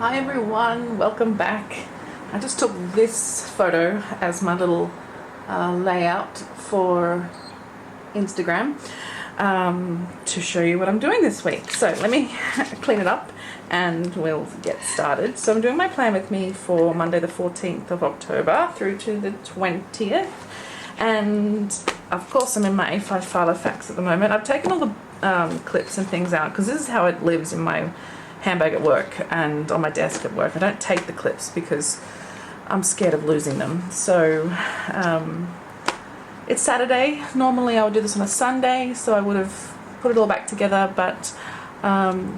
Hi everyone, welcome back. I just took this photo as my little layout for Instagram to show you what I'm doing this week. So let me clean it up and we'll get started. So I'm doing my plan with me for Monday the 14th of October through to the 20th, and of course I'm in my A5 Filofax at the moment. I've taken all the clips and things out because this is how it lives in my handbag at work and on my desk at work. I don't take the clips because I'm scared of losing them. So it's Saturday. Normally I would do this on a Sunday, so I would have put it all back together, but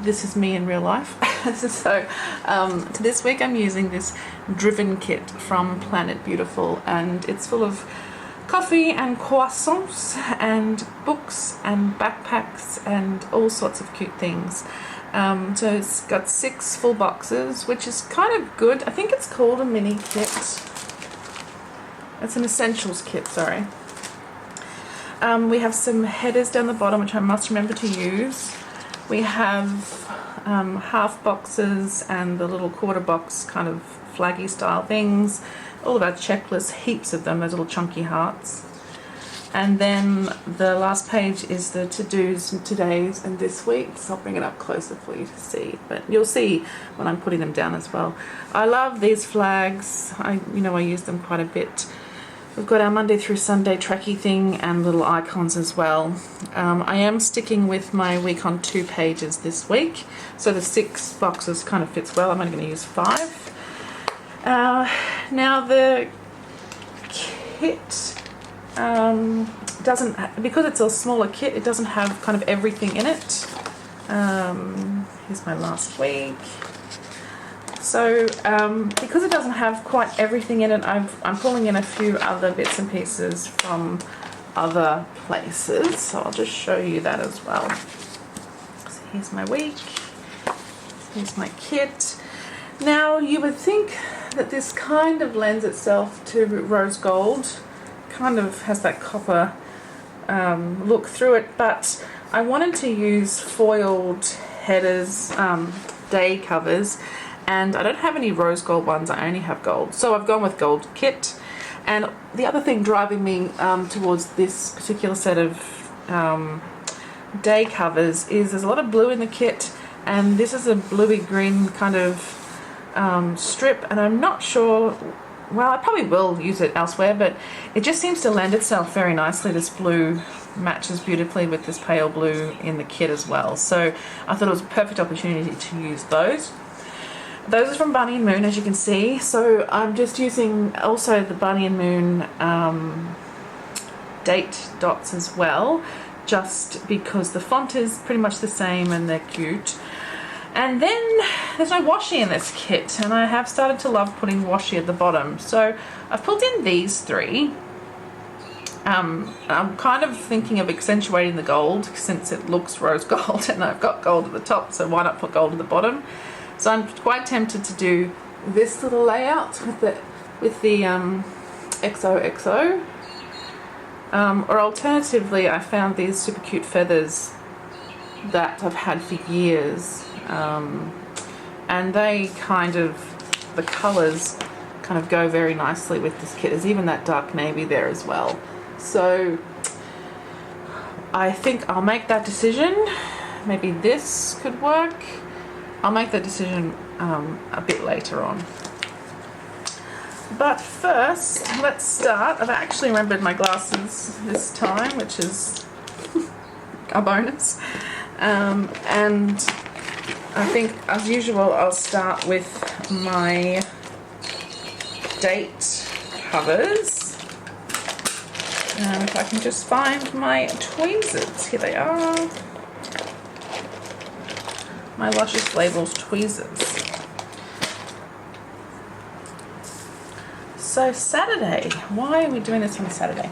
this is me in real life. So this week I'm using this driven kit from Planet Beautiful, and it's full of coffee and croissants and books and backpacks and all sorts of cute things. So it's got 6 full boxes, which is kind of good. I think it's called a mini kit. It's an essentials kit, sorry. We have some headers down the bottom, which I must remember to use. We have half boxes and the little quarter box kind of flaggy style things. All of our checklists, heaps of them, those little chunky hearts. And then the last page is the to-dos and today's and this week. So I'll bring it up closer for you to see, but you'll see when I'm putting them down as well. I love these flags. I use them quite a bit. We've got our Monday through Sunday tracky thing and little icons as well. I am sticking with my week on 2 pages this week, so the 6 boxes kind of fits well. I'm only going to use 5. Now the kit doesn't, because it's a smaller kit, it doesn't have kind of everything in it. Here's my last week. So because it doesn't have quite everything in it, I'm pulling in a few other bits and pieces from other places, so I'll just show you that as well. So here's my week, here's my kit. Now you would think that this kind of lends itself to rose gold, kind of has that copper look through it, but I wanted to use foiled headers, day covers, and I don't have any rose gold ones, I only have gold, so I've gone with gold kit. And the other thing driving me towards this particular set of day covers is there's a lot of blue in the kit, and this is a bluey green kind of strip, and I'm not sure, well, I probably will use it elsewhere, but it just seems to lend itself very nicely. This blue matches beautifully with this pale blue in the kit as well, so I thought it was a perfect opportunity to use those. Those are from Bunny and Moon, as you can see, so I'm just using also the Bunny and Moon date dots as well, just because the font is pretty much the same and they're cute. And then there's no washi in this kit, and I have started to love putting washi at the bottom. So I've pulled in these 3. I'm kind of thinking of accentuating the gold since it looks rose gold and I've got gold at the top, so why not put gold at the bottom? So I'm quite tempted to do this little layout with the XOXO. Or alternatively, I found these super cute feathers that I've had for years. And they kind of, the colours kind of go very nicely with this kit. There's even that dark navy there as well. So I think I'll make that decision. Maybe this could work. I'll make that decision a bit later on. But first, let's start. I've actually remembered my glasses this time, which is a bonus. And I think, as usual, I'll start with my date covers. If I can just find my tweezers. Here they are. My Luscious Labels tweezers. So Saturday, why are we doing this on a Saturday?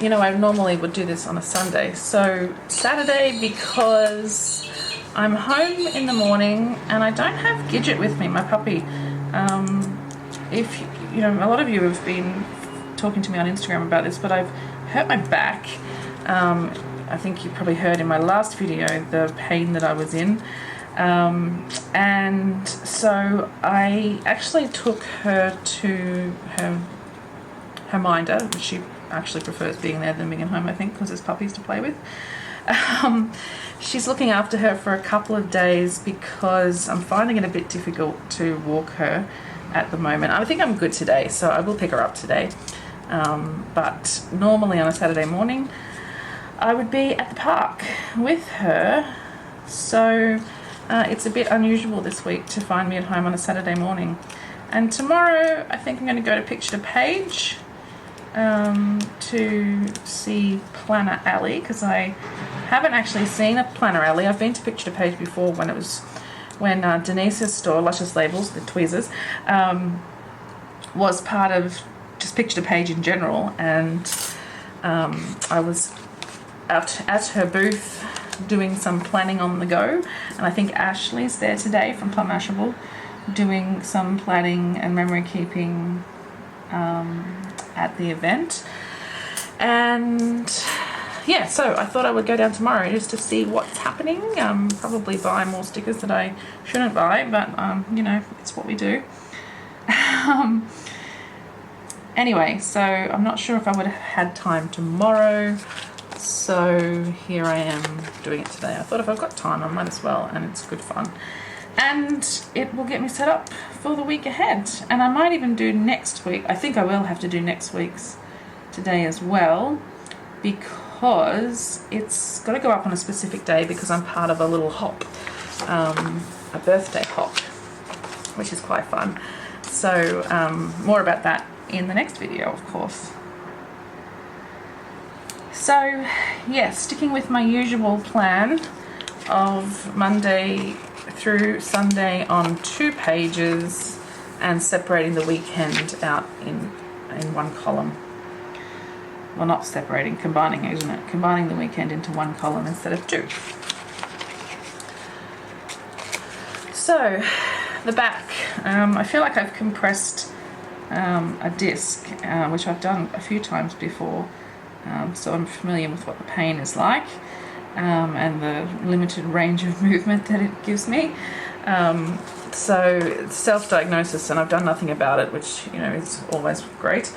You know, I normally would do this on a Sunday. So Saturday because I'm home in the morning and I don't have Gidget with me, my puppy. If you know, a lot of you have been talking to me on Instagram about this, but I've hurt my back. I think you probably heard in my last video the pain that I was in. And so I actually took her to her minder, which she actually prefers being there than being at home, I think, because there's puppies to play with. She's looking after her for a couple of days because I'm finding it a bit difficult to walk her at the moment. I think I'm good today, so I will pick her up today. But normally on a Saturday morning, I would be at the park with her. So it's a bit unusual this week to find me at home on a Saturday morning. And tomorrow, I think I'm going to go to Picture to Page to see Planner Alley, because I haven't actually seen a Planner Alley. I've been to Picture to Page before when Denise's store, Luscious Labels, the tweezers, was part of just Picture to Page in general, and I was out at her booth doing some planning on the go, and I think Ashley's there today from Plum Mashable doing some planning and memory keeping at the event. And yeah, so I thought I would go down tomorrow just to see what's happening, probably buy more stickers that I shouldn't buy, but you know, it's what we do. Anyway, so I'm not sure if I would have had time tomorrow, so here I am doing it today. I thought if I've got time I might as well, and it's good fun. And it will get me set up for the week ahead. And I might even do next week. I think I will have to do next week's today as well, because it's got to go up on a specific day because I'm part of a little hop, a birthday hop, which is quite fun. So more about that in the next video, of course. So yeah, sticking with my usual plan of Monday through Sunday on 2 pages and separating the weekend out in one column. Well, not separating, combining, isn't it? Combining the weekend into one column instead of 2. So the back, I feel like I've compressed a disc, which I've done a few times before, so I'm familiar with what the pain is like. And the limited range of movement that it gives me. So self-diagnosis, and I've done nothing about it, which, you know, is always great.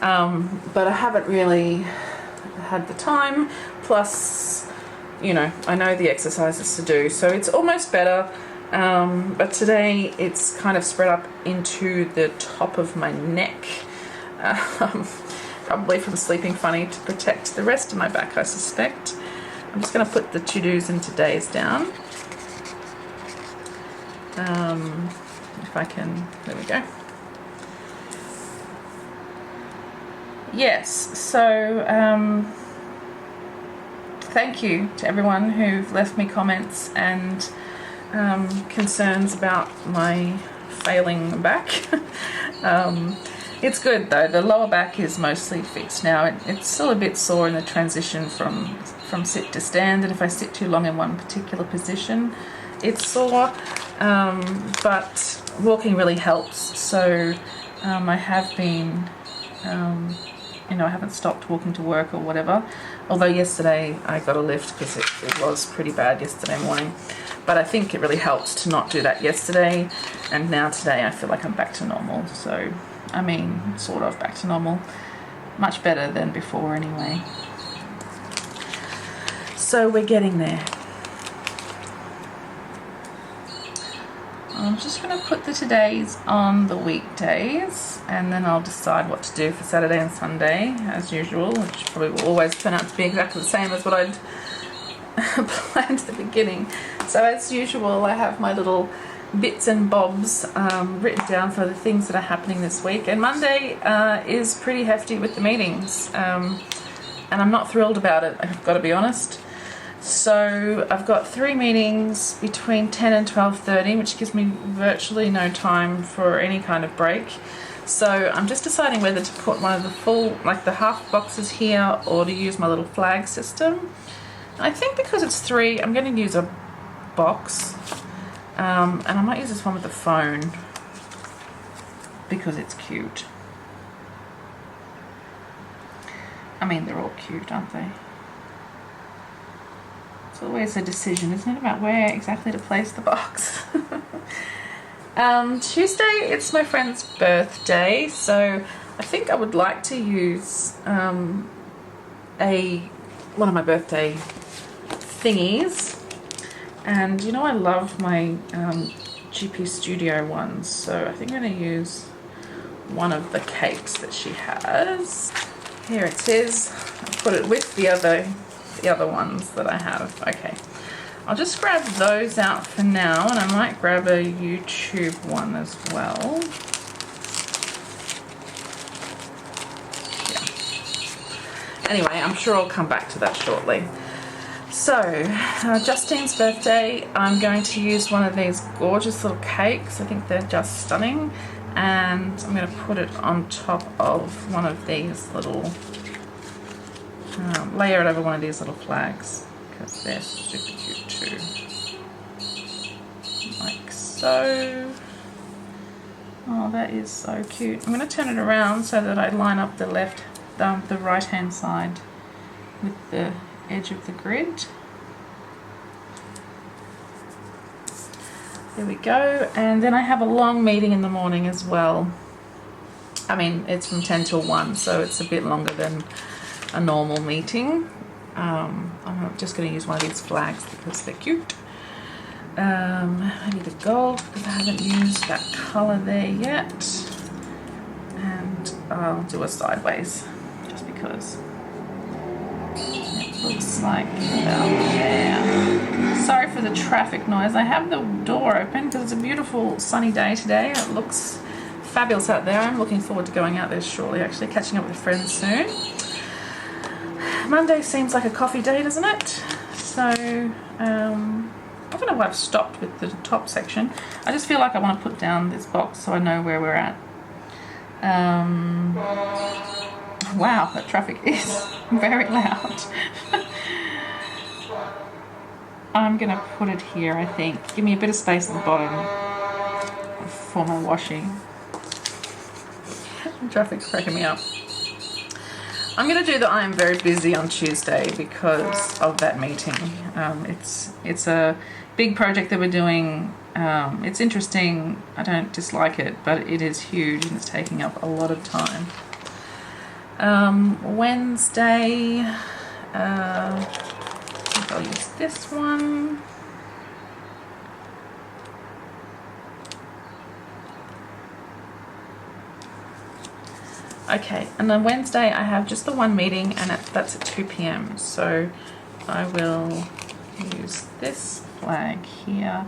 But I haven't really had the time, plus, you know, I know the exercises to do, so it's almost better. But today it's kind of spread up into the top of my neck, probably from sleeping funny to protect the rest of my back, I suspect. I'm just going to put the to-dos and todays down. If I can, there we go. Yes, so thank you to everyone who've left me comments and concerns about my failing back. It's good though, the lower back is mostly fixed now. It's still a bit sore in the transition from sit to stand, and if I sit too long in one particular position it's sore, but walking really helps. So I have been, you know, I haven't stopped walking to work or whatever, although yesterday I got a lift because it was pretty bad yesterday morning, but I think it really helped to not do that yesterday, and now today I feel like I'm back to normal. So I mean, sort of back to normal, much better than before anyway. So we're getting there. I'm just going to put the todays on the weekdays, and then I'll decide what to do for Saturday and Sunday as usual, which probably will always turn out to be exactly the same as what I'd planned at the beginning. So as usual, I have my little bits and bobs written down for the things that are happening this week, and Monday is pretty hefty with the meetings, and I'm not thrilled about it, I've got to be honest. So I've got 3 meetings between 10 and 12:30, which gives me virtually no time for any kind of break. So I'm just deciding whether to put one of the full, like the half boxes here, or to use my little flag system. I think because it's 3, I'm going to use a box, and I might use this one with the phone because it's cute. I mean, they're all cute, aren't they? always a decision, isn't it, about where exactly to place the box. Tuesday, it's my friend's birthday, so I think I would like to use one of my birthday thingies. And you know I love my GP Studio ones, so I think I'm going to use one of the cakes that she has. Here it is. I'll put it with the other ones that I have. Okay, I'll just grab those out for now, and I might grab a YouTube one as well. Yeah. Anyway, I'm sure I'll come back to that shortly. So, Justine's birthday, I'm going to use one of these gorgeous little cakes. I think they're just stunning. And I'm going to put it on top of one of these little, layer it over one of these little flags, because they're super cute too. Like so. Oh, that is so cute. I'm going to turn it around so that I line up the right hand side with the edge of the grid. There we go. And then I have a long meeting in the morning as well. I mean, it's from 10 till 1, so it's a bit longer than a normal meeting. I'm just going to use one of these flags because they're cute. I need a gold because I haven't used that colour there yet. And I'll do a sideways just because. Looks like about there. Sorry for the traffic noise. I have the door open because it's a beautiful sunny day today. It looks fabulous out there. I'm looking forward to going out there shortly, actually, catching up with friends soon. Monday seems like a coffee day, doesn't it? So, I don't know why I've stopped with the top section. I just feel like I want to put down this box so I know where we're at. Wow, that traffic is very loud. I'm going to put it here, I think. Give me a bit of space at the bottom for my washing. The traffic's cracking me up. I'm going to do the I am very busy on Tuesday because of that meeting. It's a big project that we're doing. It's interesting. I don't dislike it, but it is huge and it's taking up a lot of time. Wednesday, I think I'll use this one. Okay, and on Wednesday I have just the one meeting, and that's at 2 p.m. So I will use this flag here.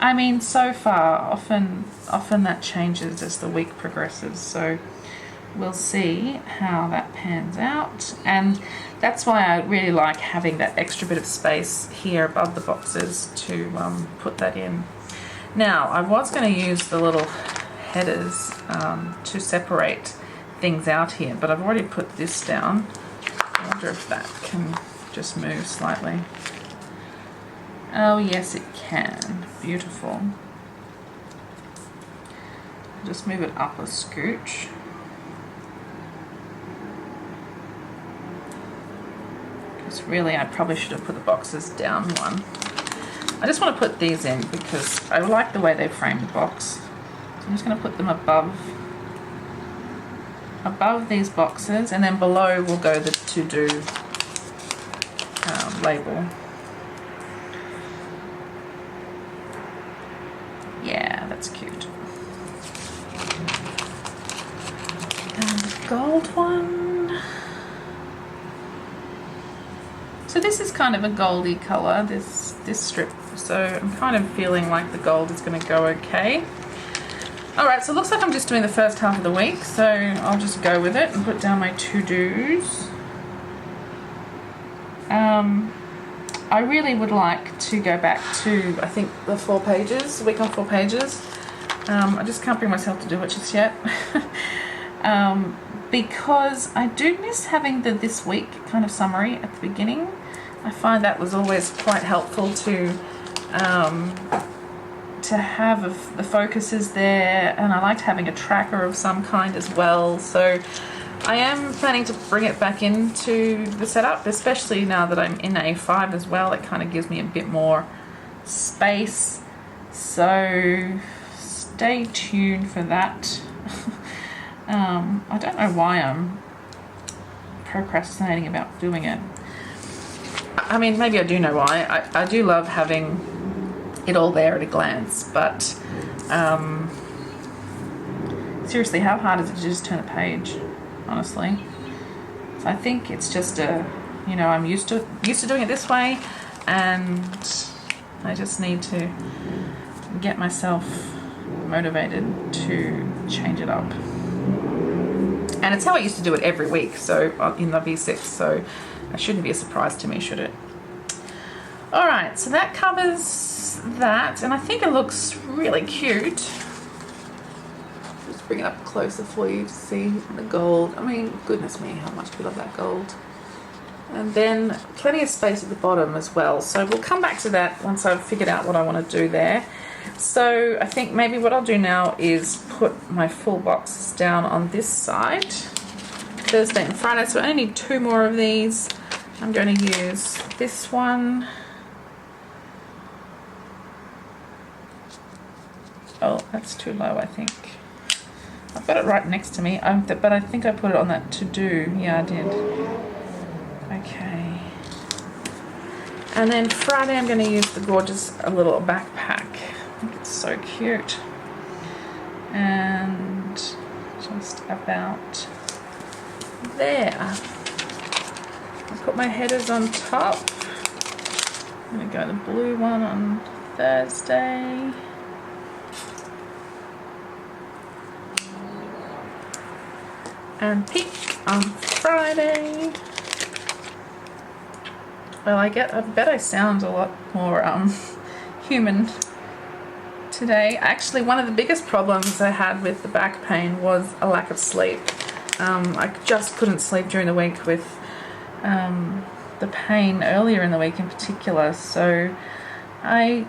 I mean, so far, often that changes as the week progresses. So we'll see how that pans out, and that's why I really like having that extra bit of space here above the boxes to put that in. Now, I was going to use the little headers to separate things out here, but I've already put this down. I wonder if that can just move slightly. Oh yes, it can. Beautiful. Just move it up a scooch. Really, I probably should have put the boxes down one. I just want to put these in because I like the way they frame the box. So I'm just going to put them above these boxes, and then below will go the to-do label. Yeah, that's cute. And the gold one. So this is kind of a goldy colour, this strip, so I'm kind of feeling like the gold is going to go okay. Alright, so it looks like I'm just doing the first half of the week, so I'll just go with it and put down my to-dos. I really would like to go back to, I think, the 4 pages, week on 4 pages. I just can't bring myself to do it just yet. Because I do miss having the this week kind of summary at the beginning. I find that was always quite helpful to have the focuses there, and I liked having a tracker of some kind as well. So I am planning to bring it back into the setup, especially now that I'm in A5 as well. It kind of gives me a bit more space. So stay tuned for that. I don't know why I'm procrastinating about doing it. I mean, maybe I do know why. I do love having it all there at a glance, but seriously, how hard is it to just turn a page, honestly? So I think it's just I'm used to doing it this way, and I just need to get myself motivated to change it up. And it's how I used to do it every week, so in the V6, so it shouldn't be a surprise to me, should it? All right, so that covers that, and I think it looks really cute. Just bring it up closer for you to see the gold. I mean, goodness me, how much we love that gold. And then plenty of space at the bottom as well. So we'll come back to that once I've figured out what I want to do there. So I think maybe what I'll do now is put my full boxes down on this side. Thursday and Friday, so I only need 2 more of these. I'm going to use this one. Oh, that's too low, I think. I've got it right next to me, but I think I put it on that to-do. Yeah, I did. Okay. And then Friday I'm going to use the gorgeous little backpack. I think it's so cute. And just about there. I'll put my headers on top. I'm going to go the blue one on Thursday. And pink on Friday. Well, I bet I sound a lot more human today. Actually, one of the biggest problems I had with the back pain was a lack of sleep. I just couldn't sleep during the week with the pain earlier in the week in particular. So I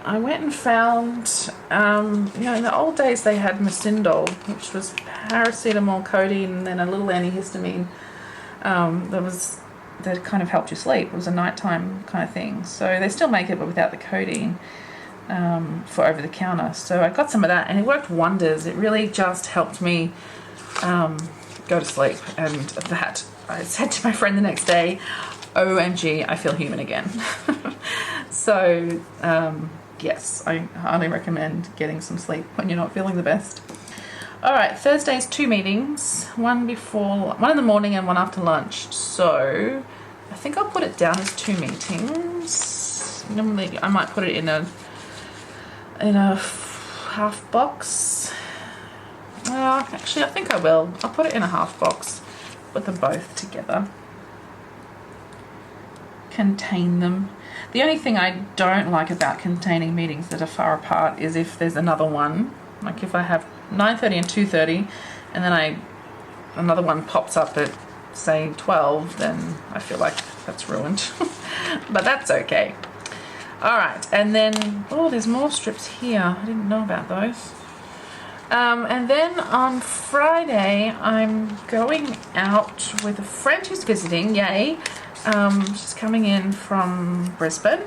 went and found, in the old days they had Mesindol, which was paracetamol, codeine, and then a little antihistamine that kind of helped you sleep. It was a nighttime kind of thing. So they still make it, but without the codeine for over the counter. So I got some of that, and it worked wonders. It really just helped me go to sleep. And that, I said to my friend the next day, OMG, I feel human again. So yes, I highly recommend getting some sleep when you're not feeling the best. All right, Thursday's 2 meetings, one in the morning and one after lunch. So I think I'll put it down as 2 meetings. Normally I might put it in a half box. Actually, I think I will. I'll put it in a half box, put them both together. Contain them. The only thing I don't like about containing meetings that are far apart is if there's another one. Like if I have 9:30 and 2:30 and then another one pops up at say 12, then I feel like that's ruined. But that's okay. All right, and then there's more strips here. I didn't know about those. And then on Friday I'm going out with a friend who's visiting. Yay. She's coming in from Brisbane,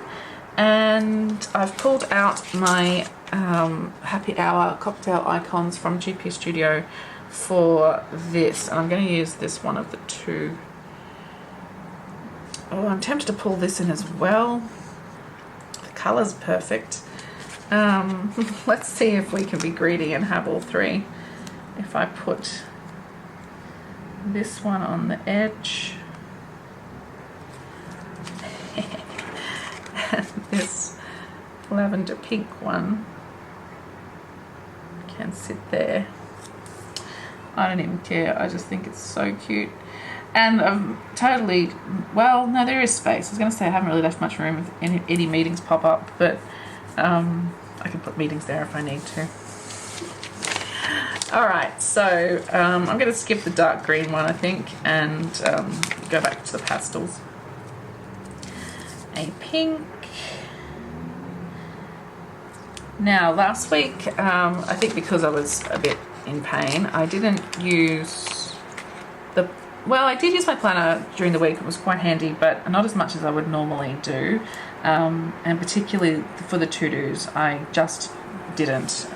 and I've pulled out my happy hour cocktail icons from GP Studio for this, and I'm going to use this one of the 2. Oh, I'm tempted to pull this in as well. The colour's perfect. Let's see if we can be greedy and have all 3. If I put this one on the edge and this lavender pink one can sit there. I don't even care. I just think it's so cute. And no, there is space. I was going to say I haven't really left much room if any meetings pop up, but I can put meetings there if I need to. All right, so I'm going to skip the dark green one, I think, and go back to the pastels. A pink. Now, last week, I think because I was a bit in pain, I didn't use the well, I did use my planner during the week. It was quite handy, but not as much as I would normally do. And particularly for the to-dos, I just didn't.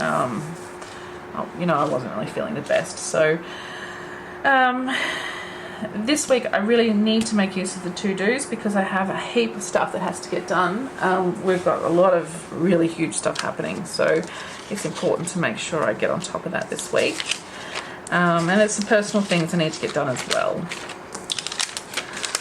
You know, I wasn't really feeling the best. So this week I really need to make use of the to-dos because I have a heap of stuff that has to get done. We've got a lot of really huge stuff happening, so it's important to make sure I get on top of that this week. And there's some personal things I need to get done as well.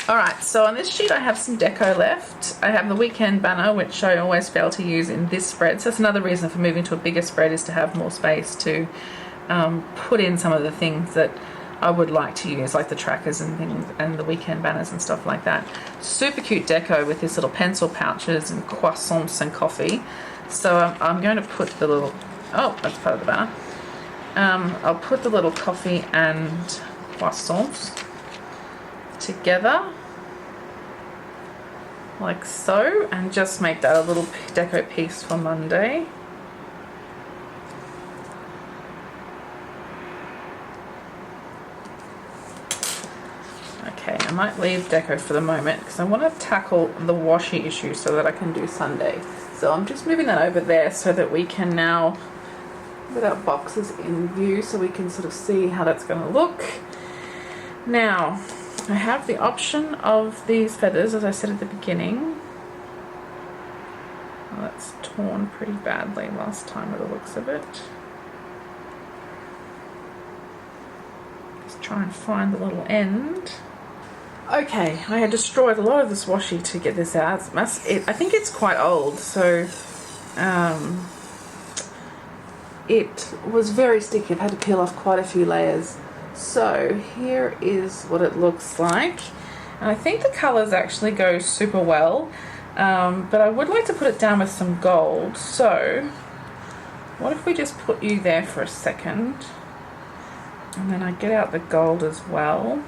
Alright, so on this sheet I have some deco left. I have the weekend banner, which I always fail to use in this spread. So that's another reason for moving to a bigger spread, is to have more space to put in some of the things that I would like to use, like the trackers and things, and the weekend banners and stuff like that. Super cute deco with these little pencil pouches and croissants and coffee. So I'm going to put the little, oh, that's part of the banner. I'll put the little coffee and croissants together like so, and just make that a little deco piece for Monday. Okay, I might leave deco for the moment because I want to tackle the washi issue so that I can do Sunday. So I'm just moving that over there so that we can now put our boxes in view so we can sort of see how that's going to look. Now, I have the option of these feathers, as I said at the beginning. Well, that's torn pretty badly last time by the looks of it. Just try and find the little end. Okay, I had destroyed a lot of this washi to get this out. I think it's quite old, so it was very sticky. I've had to peel off quite a few layers. So here is what it looks like, and I think the colours actually go super well, but I would like to put it down with some gold. So what if we just put you there for a second, and then I get out the gold as well,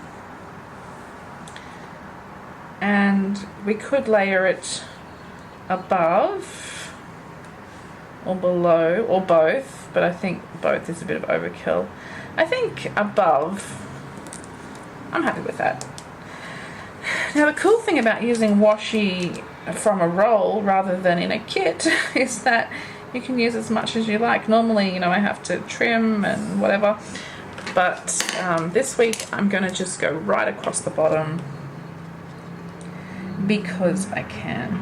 and we could layer it above or below or both, but I think both is a bit of overkill. I think above, I'm happy with that. Now the cool thing about using washi from a roll rather than in a kit is that you can use as much as you like. Normally, you know, I have to trim and whatever, but this week I'm going to just go right across the bottom because I can.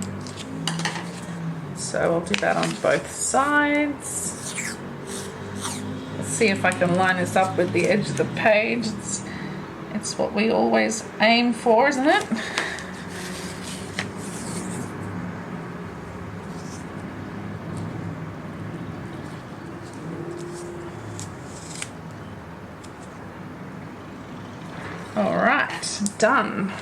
So I'll do that on both sides. See if I can line this up with the edge of the page. It's what we always aim for, isn't it? All right, done.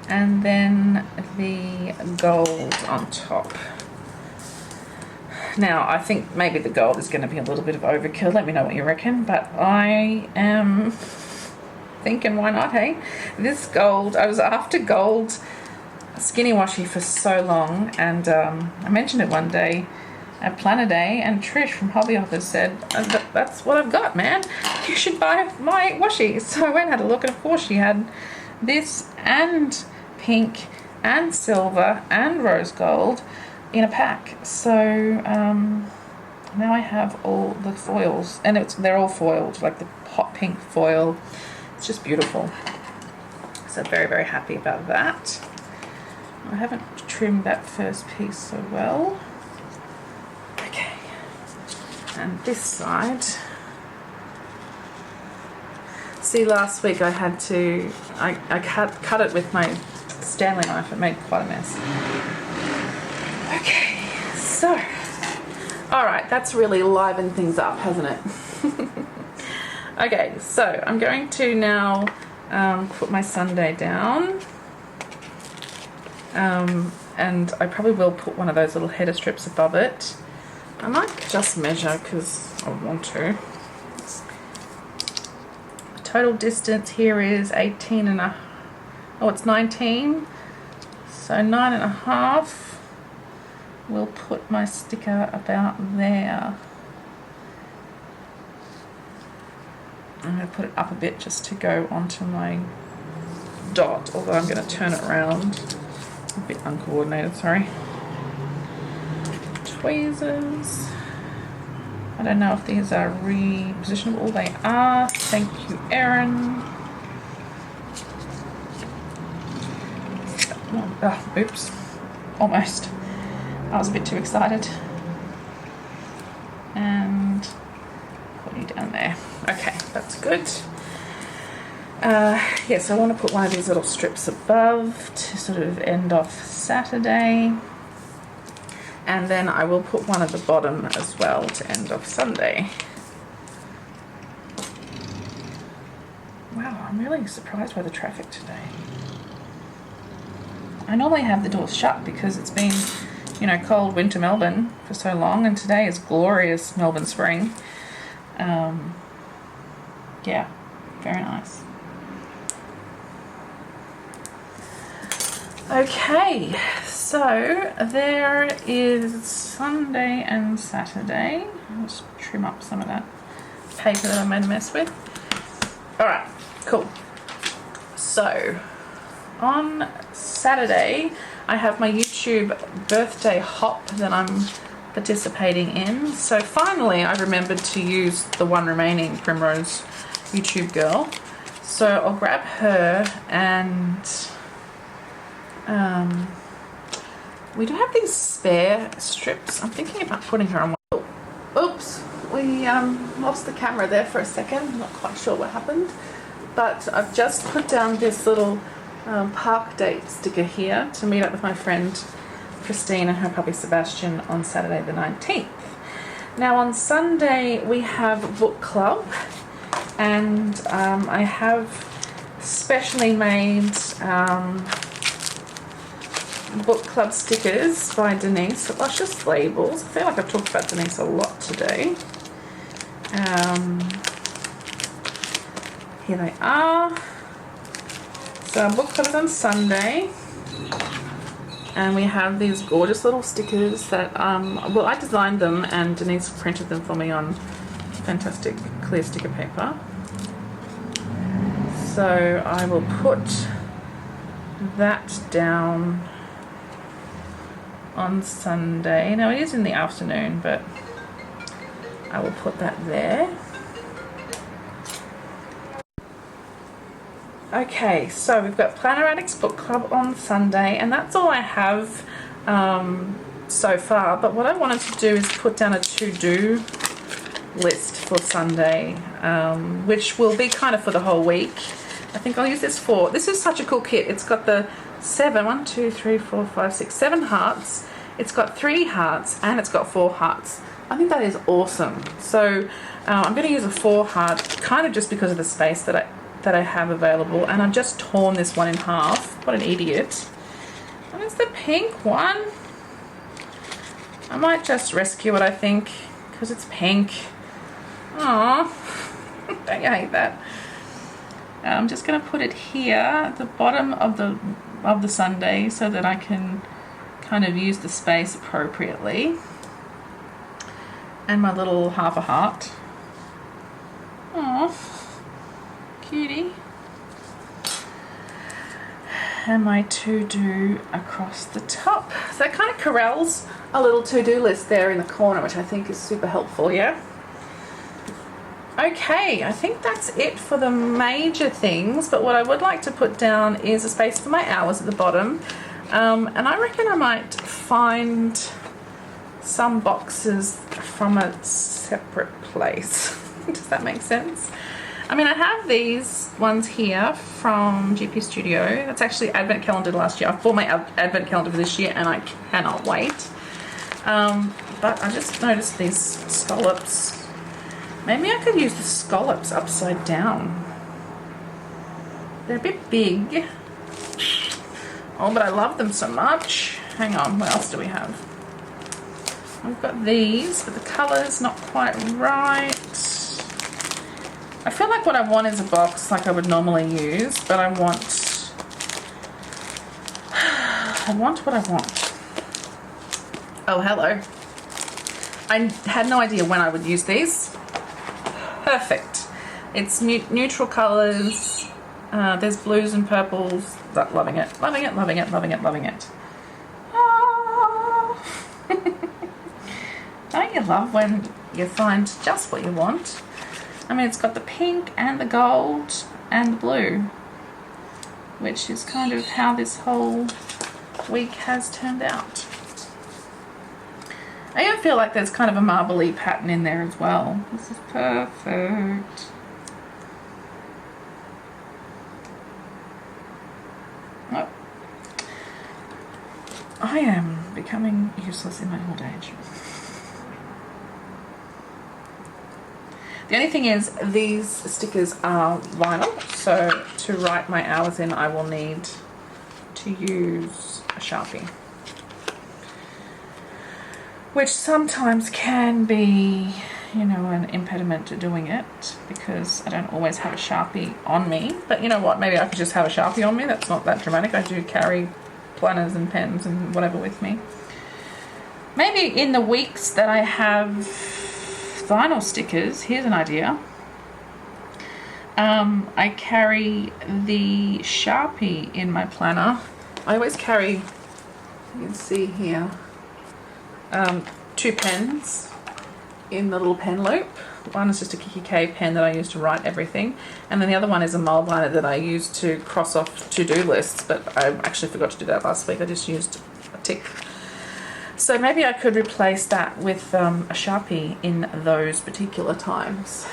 And then the gold on top. Now, I think maybe the gold is going to be a little bit of overkill. Let me know what you reckon. But I am thinking, why not, hey? This gold, I was after gold skinny washi for so long. And I mentioned it one day at Planner Day. And Trish from Hobby Office said, that's what I've got, man. You should buy my washi. So I went and had a look. And of course, she had this and pink and silver and rose gold in a pack. So now I have all the foils, and they're all foiled, like the hot pink foil. It's just beautiful. So very, very happy about that. I haven't trimmed that first piece so well. Okay, and this side. See, last week I had to, I cut it with my Stanley knife. It made quite a mess. Okay, so, all right, that's really livened things up, hasn't it? Okay, so I'm going to now put my sundae down, and I probably will put one of those little header strips above it. I might just measure because I want to. The total distance here is 18 and a, oh, it's 19, so 9.5. We'll put my sticker about there. I'm going to put it up a bit just to go onto my dot, although I'm going to turn it around. A bit uncoordinated, sorry. Tweezers. I don't know if these are repositionable. They are. Thank you, Erin. Oh, oops. Almost. I was a bit too excited. And put you down there. Okay, that's good. Yes, I want to put one of these little strips above to sort of end off Saturday. And then I will put one at the bottom as well to end off Sunday. Wow, I'm really surprised by the traffic today. I normally have the doors shut because it's been, you know, cold winter Melbourne for so long, and today is glorious Melbourne spring. Yeah, very nice. Okay, so there is Sunday and Saturday. I'll just trim up some of that paper that I made a mess with. Alright, cool. So, on Saturday, I have my YouTube birthday hop that I'm participating in. So finally, I remembered to use the one remaining Primrose YouTube girl. So I'll grab her, and we do have these spare strips. I'm thinking about putting her on one. Oops, we lost the camera there for a second. I'm not quite sure what happened, but I've just put down this little park date sticker here to meet up with my friend Christine and her puppy Sebastian on Saturday the 19th. Now on Sunday we have book club, and I have specially made book club stickers by Denise, luscious labels. I feel like I've talked about Denise a lot today. Here they are. So our book club is on Sunday, and we have these gorgeous little stickers that well, I designed them and Denise printed them for me on fantastic clear sticker paper. So I will put that down on Sunday. Now it is in the afternoon, but I will put that there. Okay, so we've got Planner Addicts Book Club on Sunday, and that's all I have so far. But what I wanted to do is put down a to-do list for Sunday, which will be kind of for the whole week. I think I'll use this for, this is such a cool kit. It's got the 7 hearts. It's got 3 hearts, and it's got 4 hearts. I think that is awesome. So I'm going to use a 4 heart, kind of just because of the space that I have available, and I've just torn this one in half. What an idiot. And it's the pink one. I might just rescue it, I think, because it's pink. Aww. Don't you hate that? I'm just going to put it here at the bottom of the Sunday so that I can kind of use the space appropriately. And my little half a heart. Aww. Cutie. And my to-do across the top. So that kind of corrals a little to-do list there in the corner, which I think is super helpful, yeah? Okay, I think that's it for the major things, but what I would like to put down is a space for my hours at the bottom. And I reckon I might find some boxes from a separate place. Does that make sense? I mean, I have these ones here from GP Studio. That's actually Advent calendar last year. I bought my Advent calendar for this year, and I cannot wait. But I just noticed these scallops. Maybe I could use the scallops upside down. They're a bit big. Oh, but I love them so much. Hang on, what else do we have? We've got these, but the colour's not quite right. I feel like what I want is a box like I would normally use, but I want what I want. Oh, hello. I had no idea when I would use these. Perfect. It's neutral colours. There's blues and purples. Loving it, loving it, loving it, loving it, loving it. Ah. Don't you love when you find just what you want? I mean, it's got the pink and the gold and the blue, which is kind of how this whole week has turned out. I even feel like there's kind of a marbly pattern in there as well. This is perfect. Oh. I am becoming useless in my old age. The only thing is, these stickers are vinyl, so to write my hours in, I will need to use a Sharpie, which sometimes can be, you know, an impediment to doing it because I don't always have a Sharpie on me. But you know what, maybe I could just have a Sharpie on me. That's not that dramatic. I do carry planners and pens and whatever with me. Maybe in the weeks that I have vinyl stickers, here's an idea. I carry the Sharpie in my planner. I always carry, you can see here, 2 pens in the little pen loop. One is just a Kiki K pen that I use to write everything, and then the other one is a mold liner that I use to cross off to-do lists, but I actually forgot to do that last week. I just used a tick. So maybe I could replace that with a Sharpie in those particular times.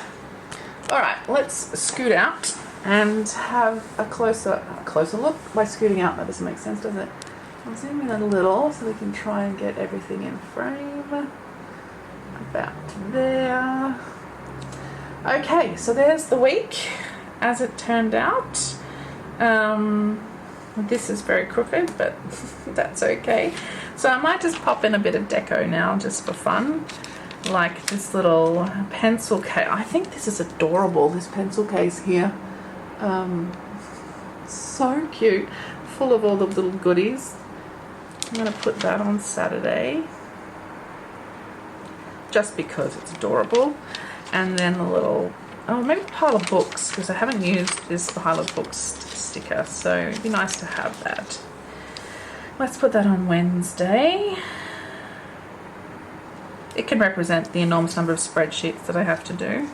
Alright, let's scoot out and have a closer look. By scooting out, that doesn't make sense, does it? I'll zoom in a little so we can try and get everything in frame. About there. Okay, so there's the week as it turned out. This is very crooked, but that's okay. So I might just pop in a bit of deco now just for fun. Like this little pencil case. I think this is adorable, this pencil case here. So cute. Full of all the little goodies. I'm going to put that on Saturday. Just because it's adorable. And then a little, oh, maybe a pile of books, because I haven't used this pile of books sticker, so it'd be nice to have that. Let's put that on Wednesday. It can represent the enormous number of spreadsheets that I have to do.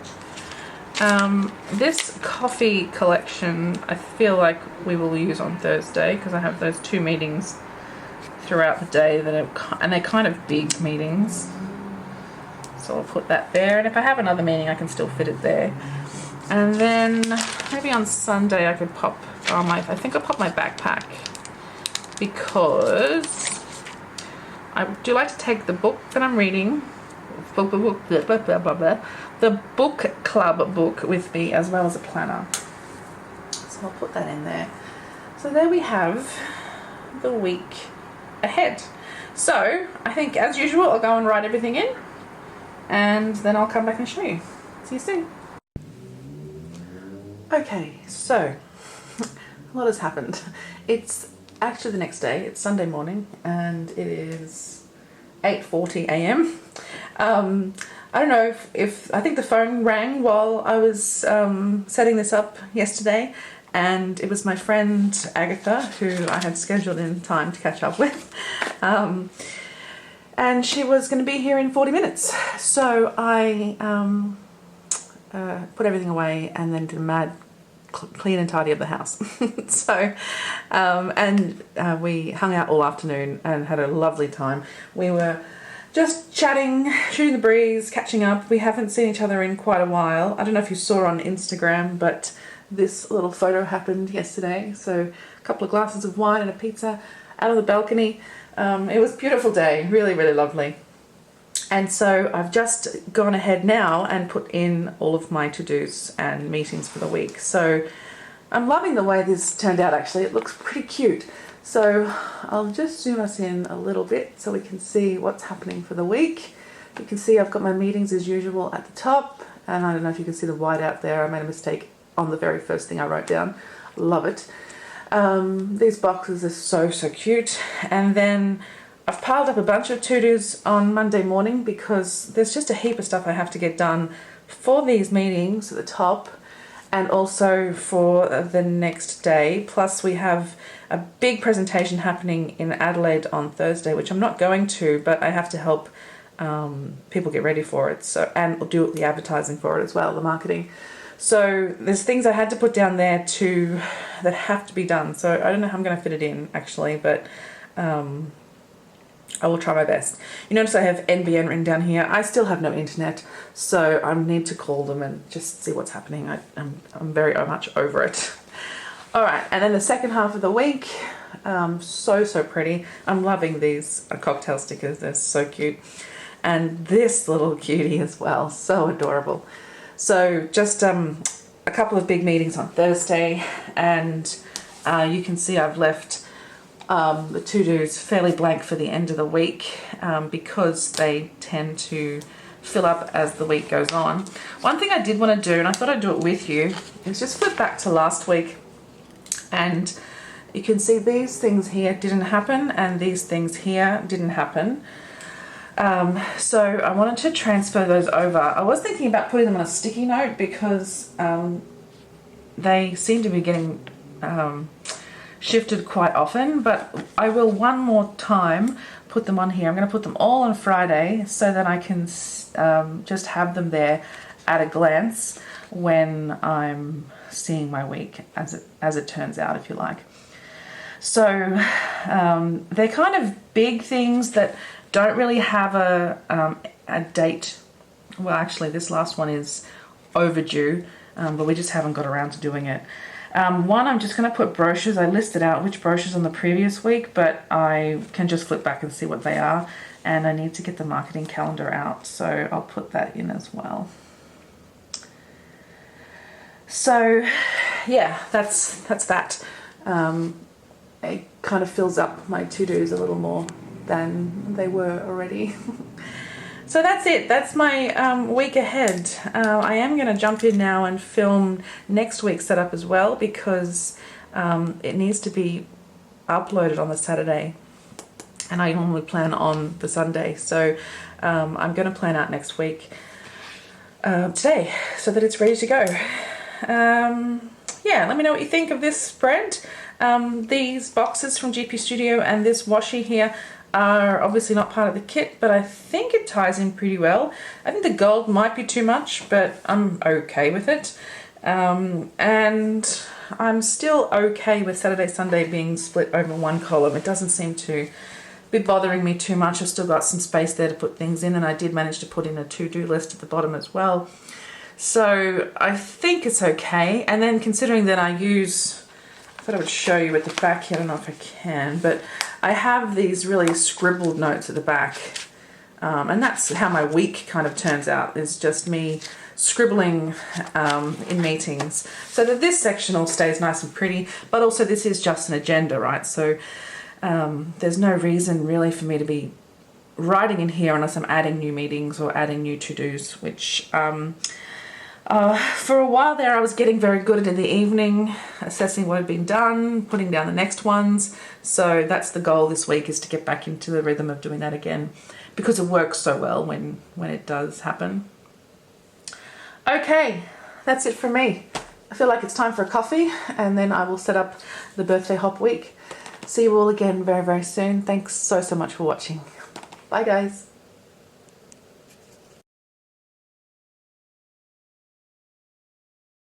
This coffee collection I feel like we will use on Thursday, because I have those 2 meetings throughout the day that are, and they're kind of big meetings. So I'll put that there, and if I have another meeting I can still fit it there. And then maybe on Sunday I could pop I think I'll pop my backpack, because I do like to take the book that I'm reading, the book club book with me, as well as a planner. So I'll put that in there. So there we have the week ahead. So I think, as usual, I'll go and write everything in, and then I'll come back and show you. See you soon. Okay, so a lot has happened. It's actually the next day. It's Sunday morning, and it is 8:40 a.m. I don't know if I think the phone rang while I was setting this up yesterday, and it was my friend Agatha, who I had scheduled in time to catch up with. And she was going to be here in 40 minutes. So I put everything away and then did a mad clean and tidy of the house. So, we hung out all afternoon and had a lovely time. We were just chatting, shooting the breeze, catching up. We haven't seen each other in quite a while. I don't know if you saw on Instagram, but this little photo happened yesterday. So a couple of glasses of wine and a pizza out on the balcony. It was a beautiful day, really, really lovely. And so I've just gone ahead now and put in all of my to-dos and meetings for the week. So I'm loving the way this turned out, actually. It looks pretty cute. So I'll just zoom us in a little bit so we can see what's happening for the week. You can see I've got my meetings as usual at the top, and I don't know if you can see the white out there. I made a mistake on the very first thing I wrote down. Love it. These boxes are so cute. And then I've piled up a bunch of to-dos on Monday morning because there's just a heap of stuff I have to get done for these meetings at the top. and also for the next day. Plus we have a big presentation happening in Adelaide on Thursday, which I'm not going to, but I have to help people get ready for it. So, and do the advertising for it as well, the marketing. So there's things I had to put down there too that have to be done. So I don't know how I'm going to fit it in actually, but I will try my best. You notice I have NBN written down here. I still have no internet, so I need to call them and just see what's happening. I'm very much over it. All right, and then the second half of the week, so pretty. I'm loving these cocktail stickers. They're so cute. And this little cutie as well, so adorable. So just a couple of big meetings on Thursday, and you can see I've left the to-dos fairly blank for the end of the week because they tend to fill up as the week goes on. One thing I did want to do, and I thought I'd do it with you, is just flip back to last week, and you can see these things here didn't happen and these things here didn't happen. So I wanted to transfer those over. I was thinking about putting them on a sticky note because they seem to be getting shifted quite often, but I will one more time put them on here. I'm going to put them all on Friday so that I can just have them there at a glance when I'm seeing my week as it turns out, if you like. So they're kind of big things that don't really have a date. Well, actually this last one is overdue, but we just haven't got around to doing it. One, I'm just going to put brochures. I listed out which brochures on the previous week, but I can just flip back and see what they are, and I need to get the marketing calendar out, so I'll put that in as well. So yeah, that's that. It kind of fills up my to-dos a little more than they were already. So that's it. That's my week ahead. I am going to jump in now and film next week's setup as well because it needs to be uploaded on the Saturday, and I normally plan on the Sunday. So I'm going to plan out next week today so that it's ready to go. Yeah, let me know what you think of this spread. These boxes from GP Studio and this washi here are obviously not part of the kit, but I think it ties in pretty well. I think the gold might be too much, but I'm okay with it. And I'm still okay with Saturday, Sunday being split over one column. It doesn't seem to be bothering me too much. I've still got some space there to put things in, and I did manage to put in a to-do list at the bottom as well. So I think it's okay. And then considering that I thought I would show you at the back here, I don't know if I can, but I have these really scribbled notes at the back, and that's how my week kind of turns out, is just me scribbling in meetings, so that this section all stays nice and pretty, but also this is just an agenda, right? So there's no reason really for me to be writing in here unless I'm adding new meetings or adding new to-dos, which for a while there I was getting very good at in the evening, assessing what had been done, putting down the next ones. So that's the goal this week, is to get back into the rhythm of doing that again, because it works so well when it does happen. Okay, that's it from me. I feel like it's time for a coffee, and then I will set up the birthday hop week. See you all again very, very soon. Thanks so much for watching. Bye guys.